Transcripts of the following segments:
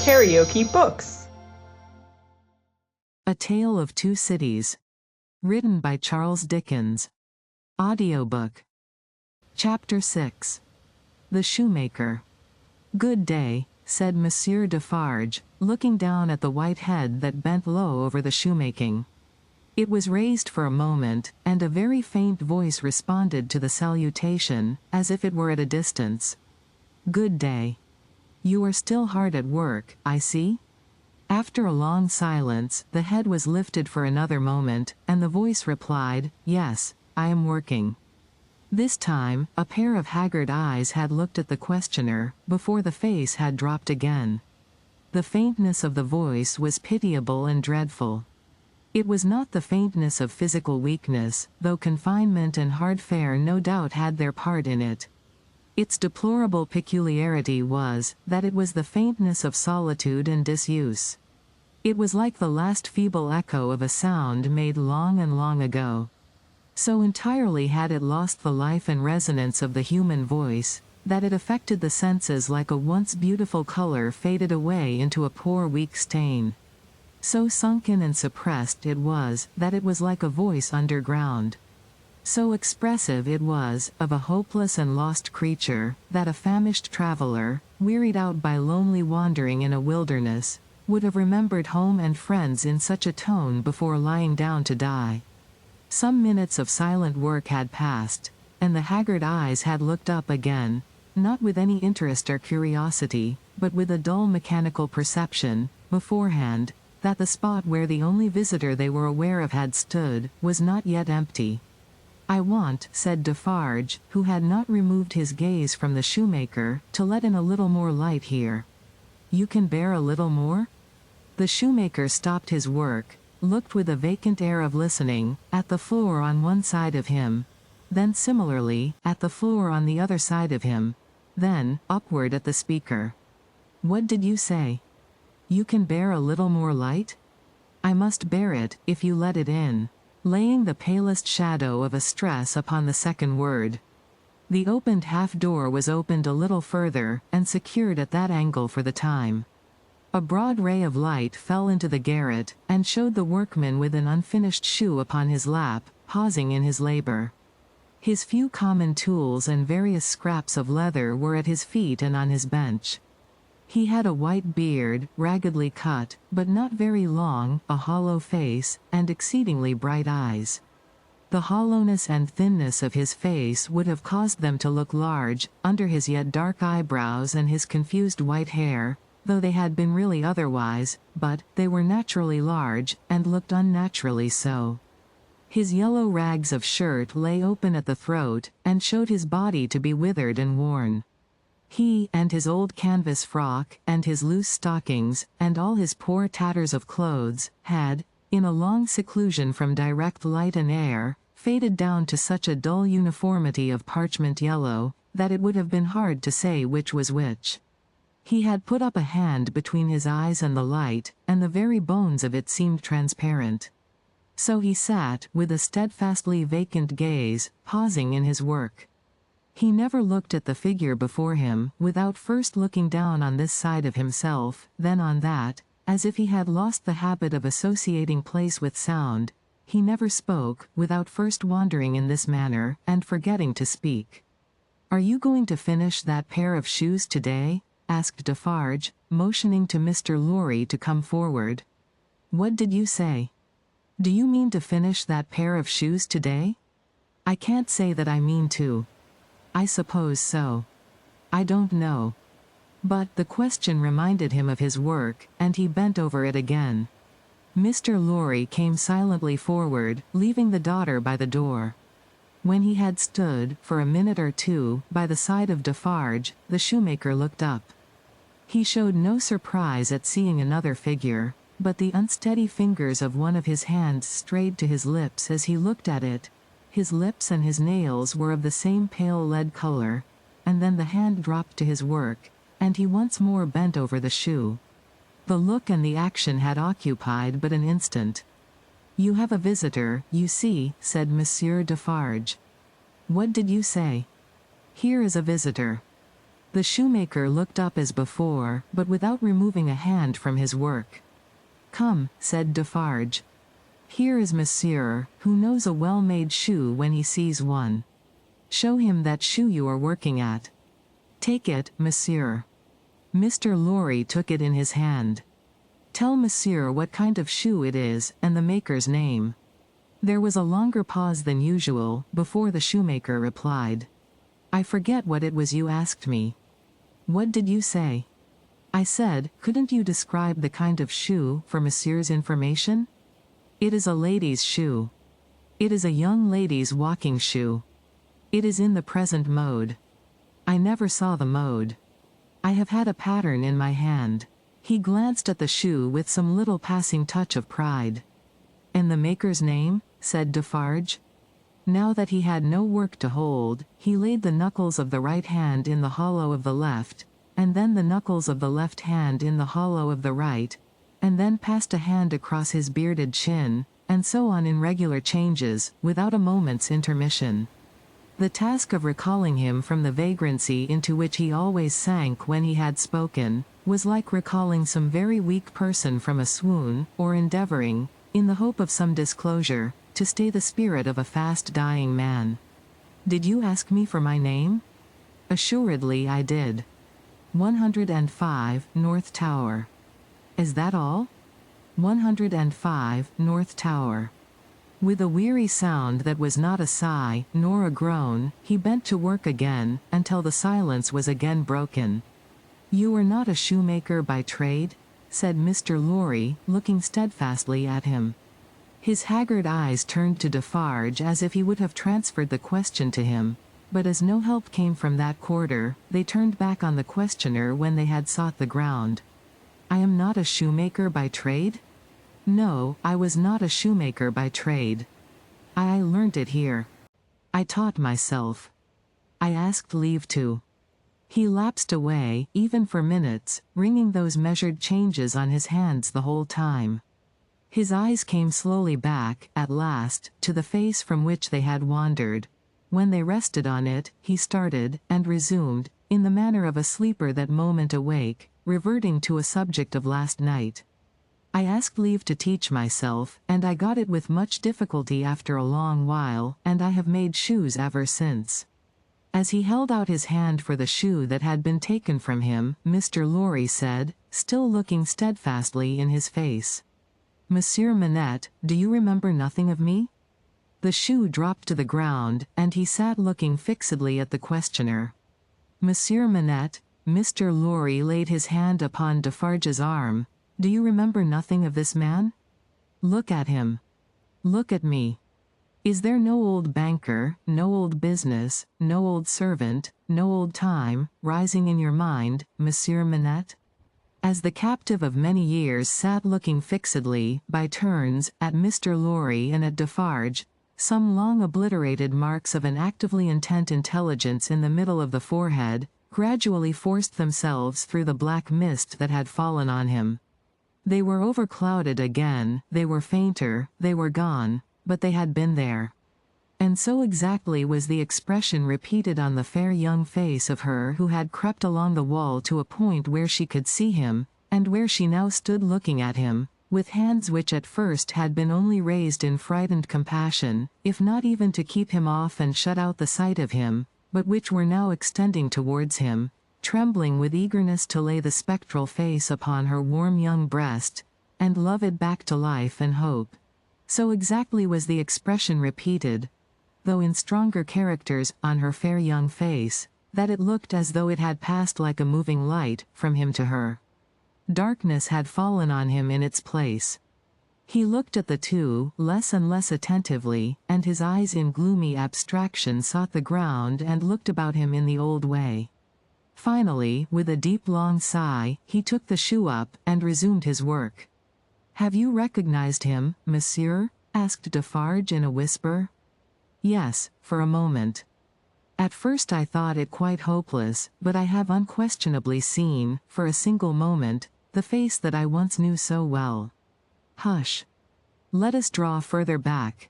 KaraokeBooks. A Tale of Two Cities. Written by Charles Dickens. Audiobook. Chapter 6. The Shoemaker. "Good day," said Monsieur Defarge, looking down at the white head that bent low over the shoemaking. It was raised for a moment, and a very faint voice responded to the salutation, as if it were at a distance. "Good day. You are still hard at work, I see?" After a long silence, the head was lifted for another moment, and the voice replied, "Yes, I am working." This time, a pair of haggard eyes had looked at the questioner, before the face had dropped again. The faintness of the voice was pitiable and dreadful. It was not the faintness of physical weakness, though confinement and hard fare no doubt had their part in it. Its deplorable peculiarity was, that it was the faintness of solitude and disuse. It was like the last feeble echo of a sound made long and long ago. So entirely had it lost the life and resonance of the human voice, that it affected the senses like a once beautiful color faded away into a poor weak stain. So sunken and suppressed it was, that it was like a voice underground. So expressive it was, of a hopeless and lost creature, that a famished traveler, wearied out by lonely wandering in a wilderness, would have remembered home and friends in such a tone before lying down to die. Some minutes of silent work had passed, and the haggard eyes had looked up again, not with any interest or curiosity, but with a dull mechanical perception, beforehand, that the spot where the only visitor they were aware of had stood, was not yet empty. "I want," said Defarge, who had not removed his gaze from the shoemaker, "to let in a little more light here." "You can bear a little more?" The shoemaker stopped his work, looked with a vacant air of listening, at the floor on one side of him, then similarly, at the floor on the other side of him, then, upward at the speaker. "What did you say? You can bear a little more light?" "I must bear it, if you let it in," laying the palest shadow of a stress upon the second word. The opened half-door was opened a little further, and secured at that angle for the time. A broad ray of light fell into the garret, and showed the workman with an unfinished shoe upon his lap, pausing in his labor. His few common tools and various scraps of leather were at his feet and on his bench. He had a white beard, raggedly cut, but not very long, a hollow face, and exceedingly bright eyes. The hollowness and thinness of his face would have caused them to look large, under his yet dark eyebrows and his confused white hair, though they had been really otherwise, but they were naturally large, and looked unnaturally so. His yellow rags of shirt lay open at the throat, and showed his body to be withered and worn. He, and his old canvas frock, and his loose stockings, and all his poor tatters of clothes, had, in a long seclusion from direct light and air, faded down to such a dull uniformity of parchment yellow, that it would have been hard to say which was which. He had put up a hand between his eyes and the light, and the very bones of it seemed transparent. So he sat, with a steadfastly vacant gaze, pausing in his work. He never looked at the figure before him, without first looking down on this side of himself, then on that, as if he had lost the habit of associating place with sound. He never spoke, without first wandering in this manner, and forgetting to speak. "Are you going to finish that pair of shoes today?" asked Defarge, motioning to Mr. Lorry to come forward. "What did you say? Do you mean to finish that pair of shoes today?" "I can't say that I mean to. I suppose so. I don't know." But the question reminded him of his work, and he bent over it again. Mr. Lorry came silently forward, leaving the daughter by the door. When he had stood, for a minute or two, by the side of Defarge, the shoemaker looked up. He showed no surprise at seeing another figure, but the unsteady fingers of one of his hands strayed to his lips as he looked at it. His lips and his nails were of the same pale lead color, and then the hand dropped to his work, and he once more bent over the shoe. The look and the action had occupied but an instant. "You have a visitor, you see," said Monsieur Defarge. "What did you say?" "Here is a visitor." The shoemaker looked up as before, but without removing a hand from his work. "Come," said Defarge. "Here is Monsieur, who knows a well-made shoe when he sees one. Show him that shoe you are working at. Take it, Monsieur." Mr. Lorry took it in his hand. "Tell Monsieur what kind of shoe it is, and the maker's name." There was a longer pause than usual, before the shoemaker replied. "I forget what it was you asked me." "What did you say?" "I said, couldn't you describe the kind of shoe, for Monsieur's information?" "It is a lady's shoe. It is a young lady's walking shoe. It is in the present mode." "I never saw the mode. I have had a pattern in my hand." He glanced at the shoe with some little passing touch of pride. "And the maker's name?" said Defarge. Now that he had no work to hold, he laid the knuckles of the right hand in the hollow of the left, and then the knuckles of the left hand in the hollow of the right, and then passed a hand across his bearded chin, and so on in regular changes, without a moment's intermission. The task of recalling him from the vagrancy into which he always sank when he had spoken, was like recalling some very weak person from a swoon, or endeavoring, in the hope of some disclosure, to stay the spirit of a fast-dying man. "Did you ask me for my name?" "Assuredly I did." 105, North Tower. "Is that all?" 105, North Tower. With a weary sound that was not a sigh, nor a groan, he bent to work again, until the silence was again broken. "You are not a shoemaker by trade?" said Mr. Lorry, looking steadfastly at him. His haggard eyes turned to Defarge as if he would have transferred the question to him, but as no help came from that quarter, they turned back on the questioner when they had sought the ground. "I am not a shoemaker by trade?" "No, I was not a shoemaker by trade. I learnt it here. I taught myself. I asked leave to." He lapsed away, even for minutes, ringing those measured changes on his hands the whole time. His eyes came slowly back, at last, to the face from which they had wandered. When they rested on it, he started, and resumed, in the manner of a sleeper that moment awake, reverting to a subject of last night. "I asked leave to teach myself, and I got it with much difficulty after a long while, and I have made shoes ever since." As he held out his hand for the shoe that had been taken from him, Mr. Lorry said, still looking steadfastly in his face, "Monsieur Manette, do you remember nothing of me?" The shoe dropped to the ground, and he sat looking fixedly at the questioner. "Monsieur Manette," Mr. Lorry laid his hand upon Defarge's arm, "do you remember nothing of this man? Look at him. Look at me. Is there no old banker, no old business, no old servant, no old time, rising in your mind, Monsieur Manette?" As the captive of many years sat looking fixedly, by turns, at Mr. Lorry and at Defarge, some long obliterated marks of an actively intent intelligence in the middle of the forehead, gradually forced themselves through the black mist that had fallen on him. They were overclouded again, they were fainter, they were gone, but they had been there. And so exactly was the expression repeated on the fair young face of her who had crept along the wall to a point where she could see him, and where she now stood looking at him, with hands which at first had been only raised in frightened compassion, if not even to keep him off and shut out the sight of him, but which were now extending towards him, trembling with eagerness to lay the spectral face upon her warm young breast, and love it back to life and hope. So exactly was the expression repeated, though in stronger characters, on her fair young face, that it looked as though it had passed like a moving light, from him to her. Darkness had fallen on him in its place. He looked at the two, less and less attentively, and his eyes in gloomy abstraction sought the ground and looked about him in the old way. Finally, with a deep long sigh, he took the shoe up, and resumed his work. "Have you recognized him, monsieur?" asked Defarge in a whisper. "Yes, for a moment. At first I thought it quite hopeless, but I have unquestionably seen, for a single moment, the face that I once knew so well." "Hush. Let us draw further back."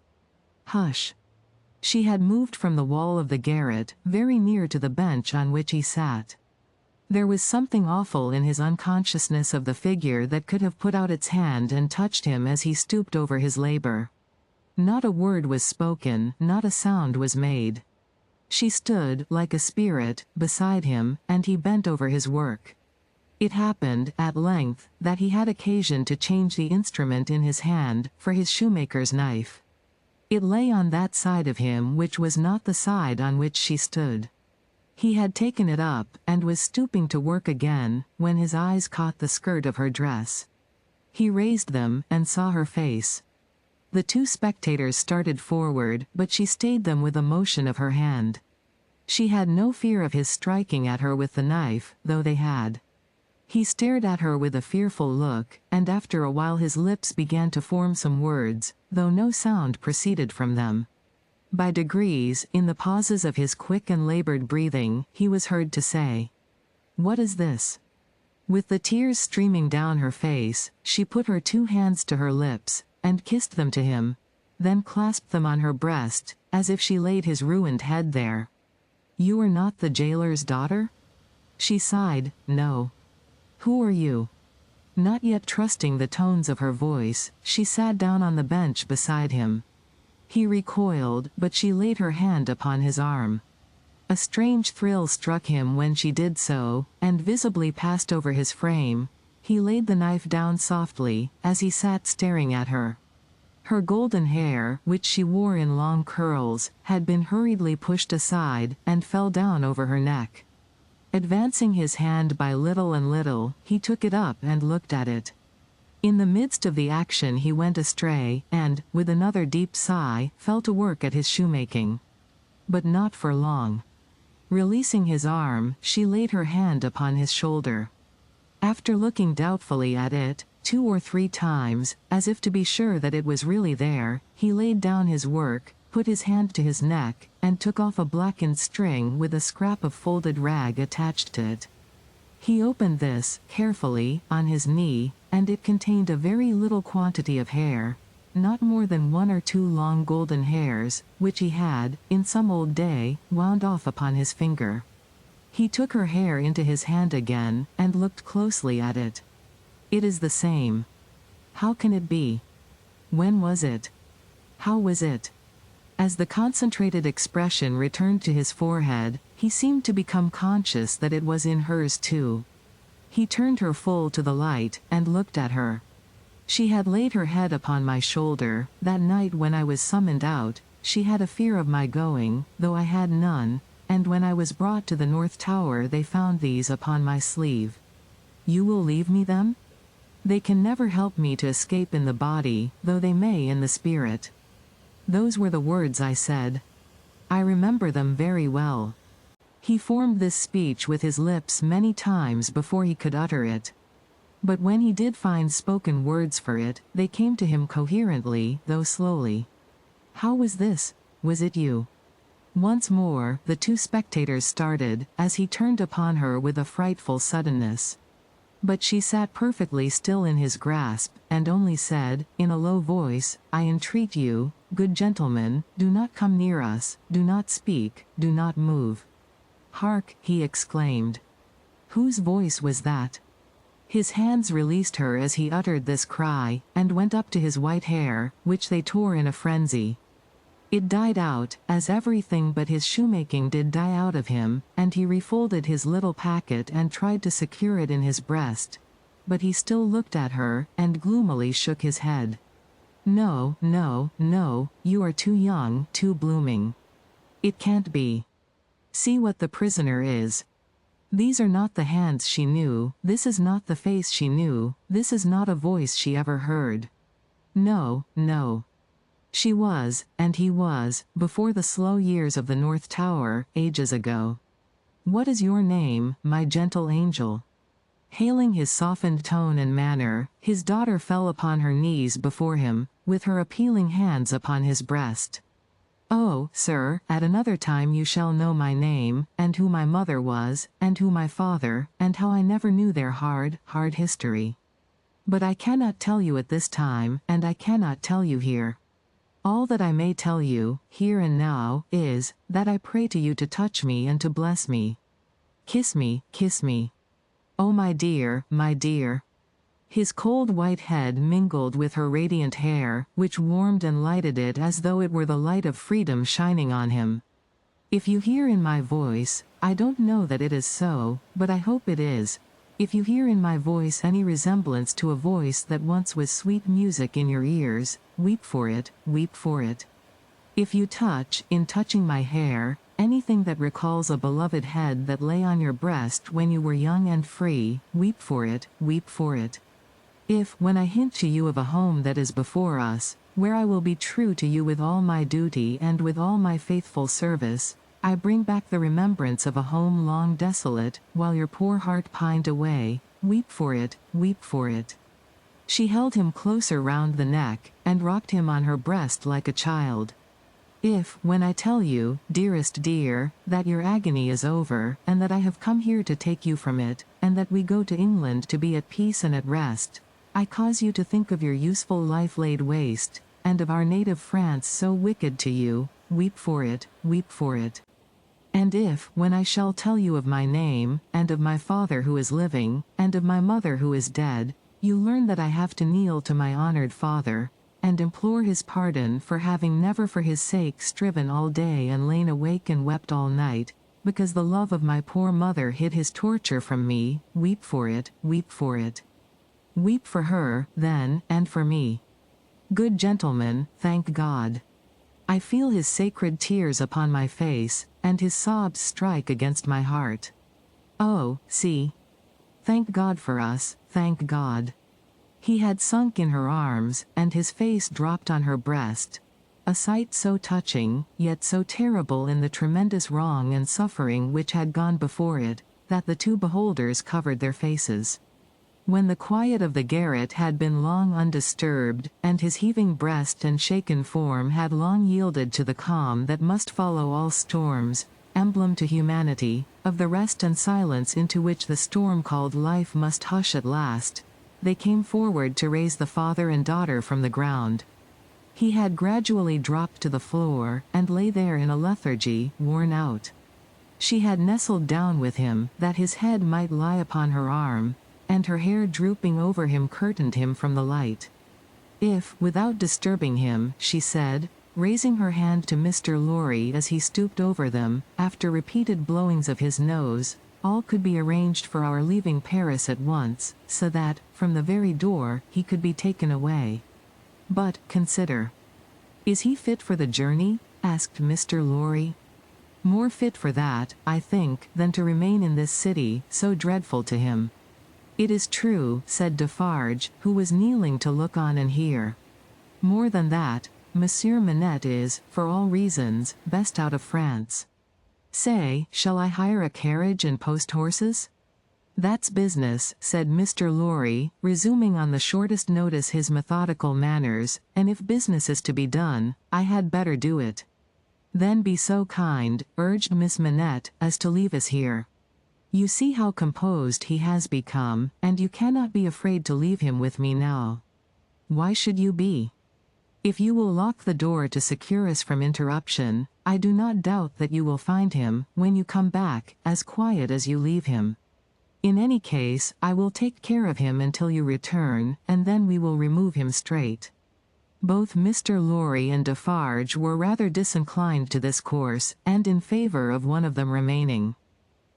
"Hush." She had moved from the wall of the garret, very near to the bench on which he sat. There was something awful in his unconsciousness of the figure that could have put out its hand and touched him as he stooped over his labor. Not a word was spoken, not a sound was made. She stood, like a spirit, beside him, and he bent over his work. It happened, at length, that he had occasion to change the instrument in his hand, for his shoemaker's knife. It lay on that side of him which was not the side on which she stood. He had taken it up, and was stooping to work again, when his eyes caught the skirt of her dress. He raised them, and saw her face. The two spectators started forward, but she stayed them with a motion of her hand. She had no fear of his striking at her with the knife, though they had. He stared at her with a fearful look, and after a while his lips began to form some words, though no sound proceeded from them. By degrees, in the pauses of his quick and labored breathing, he was heard to say, "What is this?" With the tears streaming down her face, she put her two hands to her lips, and kissed them to him, then clasped them on her breast, as if she laid his ruined head there. "You are not the jailer's daughter?" She sighed, "No." "Who are you?" Not yet trusting the tones of her voice, she sat down on the bench beside him. He recoiled, but she laid her hand upon his arm. A strange thrill struck him when she did so, and visibly passed over his frame. He laid the knife down softly, as he sat staring at her. Her golden hair, which she wore in long curls, had been hurriedly pushed aside, and fell down over her neck. Advancing his hand by little and little, he took it up and looked at it. In the midst of the action he went astray, and, with another deep sigh, fell to work at his shoemaking. But not for long. Releasing his arm, she laid her hand upon his shoulder. After looking doubtfully at it, 2 or 3 times, as if to be sure that it was really there, he laid down his work, put his hand to his neck, and took off a blackened string with a scrap of folded rag attached to it. He opened this, carefully, on his knee, and it contained a very little quantity of hair, not more than 1 or 2 long golden hairs, which he had, in some old day, wound off upon his finger. He took her hair into his hand again, and looked closely at it. "It is the same. How can it be? When was it? How was it?" As the concentrated expression returned to his forehead, he seemed to become conscious that it was in hers too. He turned her full to the light, and looked at her. She had laid her head upon my shoulder. That night when I was summoned out, she had a fear of my going, though I had none, and when I was brought to the North Tower they found these upon my sleeve. "You will leave me then? They can never help me to escape in the body, though they may in the spirit." Those were the words I said. I remember them very well. He formed this speech with his lips many times before he could utter it. But when he did find spoken words for it, they came to him coherently, though slowly. "How was this? Was it you?" Once more, the two spectators started, as he turned upon her with a frightful suddenness. But she sat perfectly still in his grasp, and only said, in a low voice, "I entreat you, good gentlemen, do not come near us, do not speak, do not move." "Hark!" he exclaimed. Whose voice was that? His hands released her as he uttered this cry, and went up to his white hair, which they tore in a frenzy. It died out, as everything but his shoemaking did die out of him, and he refolded his little packet and tried to secure it in his breast. But he still looked at her, and gloomily shook his head. "No, no, no, you are too young, too blooming. It can't be. See what the prisoner is. These are not the hands she knew, this is not the face she knew, this is not a voice she ever heard. No, no. She was, and he was, before the slow years of the North Tower, ages ago. What is your name, my gentle angel?" Hailing his softened tone and manner, his daughter fell upon her knees before him, with her appealing hands upon his breast. "Oh, sir, at another time you shall know my name, and who my mother was, and who my father, and how I never knew their hard, hard history. But I cannot tell you at this time, and I cannot tell you here. All that I may tell you, here and now, is, that I pray to you to touch me and to bless me. Kiss me, kiss me. "Oh, my dear, my dear." His cold white head mingled with her radiant hair, which warmed and lighted it as though it were the light of freedom shining on him. "If you hear in my voice, I don't know that it is so, but I hope it is. If you hear in my voice any resemblance to a voice that once was sweet music in your ears, weep for it, weep for it. If you touch, in touching my hair, anything that recalls a beloved head that lay on your breast when you were young and free, weep for it, weep for it. If, when I hint to you of a home that is before us, where I will be true to you with all my duty and with all my faithful service, I bring back the remembrance of a home long desolate, while your poor heart pined away, weep for it, weep for it." She held him closer round the neck, and rocked him on her breast like a child. "If, when I tell you, dearest dear, that your agony is over, and that I have come here to take you from it, and that we go to England to be at peace and at rest, I cause you to think of your useful life laid waste, and of our native France so wicked to you, weep for it, weep for it. And if, when I shall tell you of my name, and of my father who is living, and of my mother who is dead, you learn that I have to kneel to my honored father, and implore his pardon for having never for his sake striven all day and lain awake and wept all night, because the love of my poor mother hid his torture from me, weep for it, weep for it. Weep for her, then, and for me. Good gentleman, thank God. I feel his sacred tears upon my face, and his sobs strike against my heart. Oh, see. Thank God for us, thank God." He had sunk in her arms, and his face dropped on her breast, a sight so touching, yet so terrible in the tremendous wrong and suffering which had gone before it, that the two beholders covered their faces. When the quiet of the garret had been long undisturbed, and his heaving breast and shaken form had long yielded to the calm that must follow all storms, emblem to humanity, of the rest and silence into which the storm called life must hush at last, they came forward to raise the father and daughter from the ground. He had gradually dropped to the floor, and lay there in a lethargy, worn out. She had nestled down with him, that his head might lie upon her arm, and her hair drooping over him curtained him from the light. "If, without disturbing him," she said, raising her hand to Mr. Lorry as he stooped over them, after repeated blowings of his nose, "all could be arranged for our leaving Paris at once, so that, from the very door, he could be taken away. But, consider. Is he fit for the journey?" asked Mr. Lorry. "More fit for that, I think, than to remain in this city, so dreadful to him." "It is true," said Defarge, who was kneeling to look on and hear. "More than that, Monsieur Manette is, for all reasons, best out of France. Say, shall I hire a carriage and post horses?" "That's business," said Mr. Lorry, resuming on the shortest notice his methodical manners, "and if business is to be done, I had better do it." "Then be so kind," urged Miss Manette, "as to leave us here. You see how composed he has become, and you cannot be afraid to leave him with me now." "Why should you be? If you will lock the door to secure us from interruption, I do not doubt that you will find him, when you come back, as quiet as you leave him. In any case, I will take care of him until you return, and then we will remove him straight." Both Mr. Lorry and Defarge were rather disinclined to this course, and in favor of one of them remaining.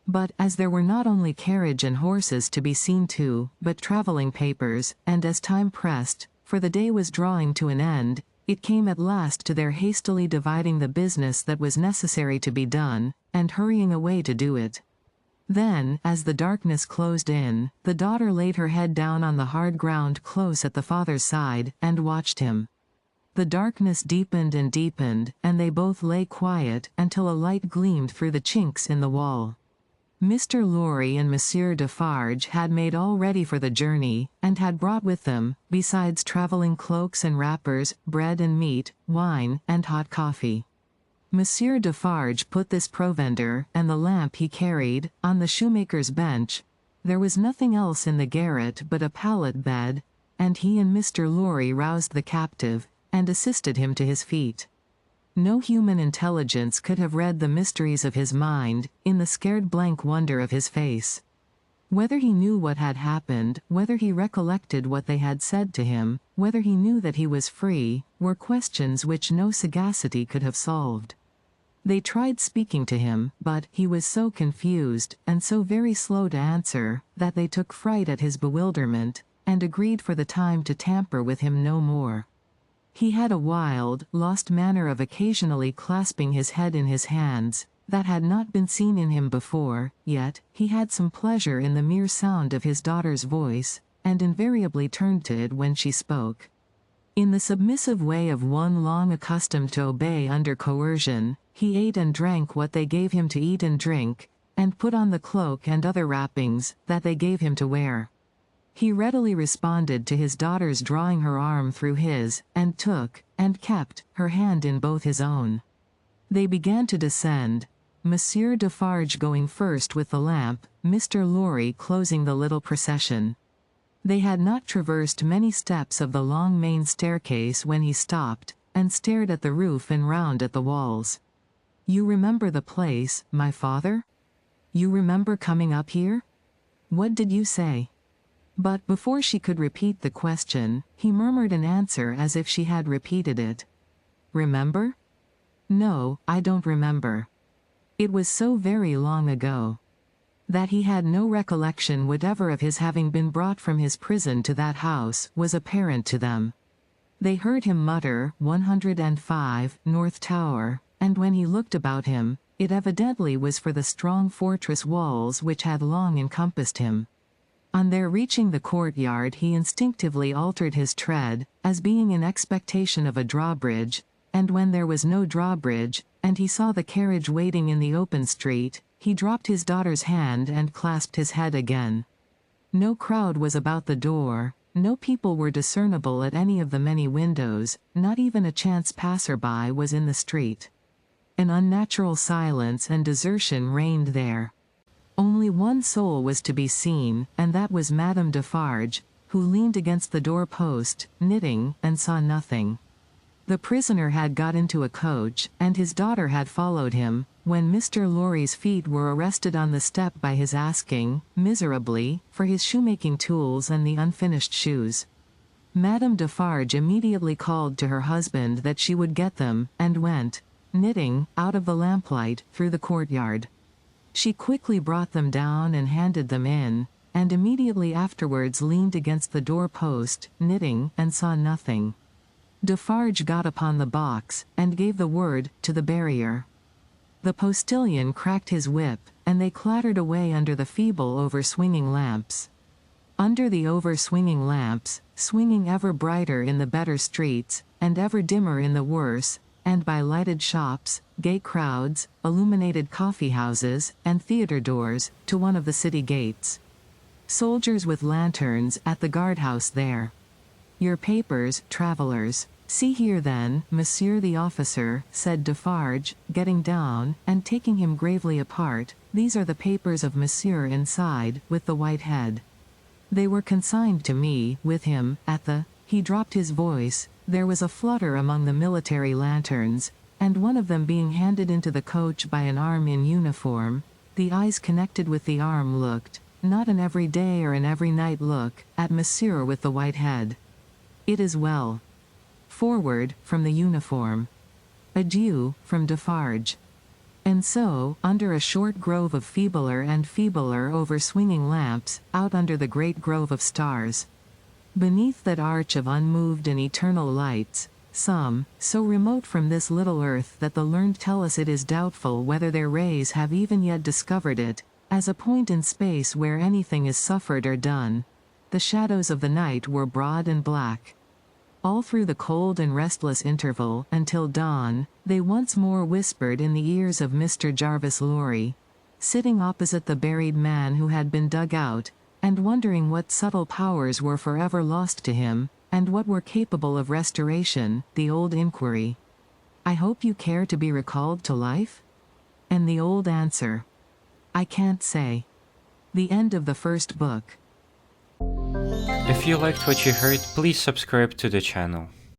But, as there were not only carriage and horses to be seen to, but travelling papers, and as time pressed, for the day was drawing to an end, it came at last to their hastily dividing the business that was necessary to be done, and hurrying away to do it. Then, as the darkness closed in, the daughter laid her head down on the hard ground close at the father's side, and watched him. The darkness deepened and deepened, and they both lay quiet, until a light gleamed through the chinks in the wall. Mr. Lorry and Monsieur Defarge had made all ready for the journey, and had brought with them, besides travelling cloaks and wrappers, bread and meat, wine, and hot coffee. Monsieur Defarge put this provender, and the lamp he carried, on the shoemaker's bench. There was nothing else in the garret but a pallet bed, and he and Mr. Lorry roused the captive, and assisted him to his feet. No human intelligence could have read the mysteries of his mind, in the scared blank wonder of his face. Whether he knew what had happened, whether he recollected what they had said to him, whether he knew that he was free, were questions which no sagacity could have solved. They tried speaking to him, but he was so confused, and so very slow to answer, that they took fright at his bewilderment, and agreed for the time to tamper with him no more. He had a wild, lost manner of occasionally clasping his head in his hands, that had not been seen in him before, yet he had some pleasure in the mere sound of his daughter's voice, and invariably turned to it when she spoke. In the submissive way of one long accustomed to obey under coercion, he ate and drank what they gave him to eat and drink, and put on the cloak and other wrappings that they gave him to wear. He readily responded to his daughter's drawing her arm through his, and took, and kept, her hand in both his own. They began to descend, Monsieur Defarge going first with the lamp, Mr. Lorry closing the little procession. They had not traversed many steps of the long main staircase when he stopped, and stared at the roof and round at the walls. "You remember the place, my father? You remember coming up here? What did you say?" But before she could repeat the question, he murmured an answer as if she had repeated it. "Remember? No, I don't remember. It was so very long ago." That he had no recollection whatever of his having been brought from his prison to that house was apparent to them. They heard him mutter 105 North Tower, and when he looked about him, it evidently was for the strong fortress walls which had long encompassed him. On their reaching the courtyard he instinctively altered his tread, as being in expectation of a drawbridge, and when there was no drawbridge, and he saw the carriage waiting in the open street, he dropped his daughter's hand and clasped his head again. No crowd was about the door, no people were discernible at any of the many windows, not even a chance passer-by was in the street. An unnatural silence and desertion reigned there. Only one soul was to be seen, and that was Madame Defarge, who leaned against the door-post, knitting, and saw nothing. The prisoner had got into a coach, and his daughter had followed him, when Mr. Lorry's feet were arrested on the step by his asking, miserably, for his shoemaking tools and the unfinished shoes. Madame Defarge immediately called to her husband that she would get them, and went, knitting, out of the lamplight, through the courtyard. She quickly brought them down and handed them in, and immediately afterwards leaned against the door-post, knitting, and saw nothing. Defarge got upon the box, and gave the word, to the barrier. The postilion cracked his whip, and they clattered away under the feeble over-swinging lamps. Under the over-swinging lamps, swinging ever brighter in the better streets, and ever dimmer in the worse, and by lighted shops, gay crowds, illuminated coffee-houses, and theatre doors, to one of the city gates. Soldiers with lanterns at the guard-house there. "Your papers, travellers. See here then, monsieur the officer," said Defarge, getting down, and taking him gravely apart, "these are the papers of monsieur inside, with the white head. They were consigned to me, with him, at the—" He dropped his voice, there was a flutter among the military lanterns, and one of them being handed into the coach by an arm in uniform, the eyes connected with the arm looked, not an every-day or an every-night look, at monsieur with the white head. "It is well. Forward, from the uniform. Adieu, from Defarge." And so, under a short grove of feebler and feebler over-swinging lamps, out under the great grove of stars. Beneath that arch of unmoved and eternal lights, some, so remote from this little earth that the learned tell us it is doubtful whether their rays have even yet discovered it, as a point in space where anything is suffered or done, the shadows of the night were broad and black. All through the cold and restless interval, until dawn, they once more whispered in the ears of Mr. Jarvis Lorry, sitting opposite the buried man who had been dug out, and wondering what subtle powers were forever lost to him, and what were capable of restoration, the old inquiry, "I hope you care to be recalled to life?" And the old answer, "I can't say." The end of the first book. If you liked what you heard, please subscribe to the channel.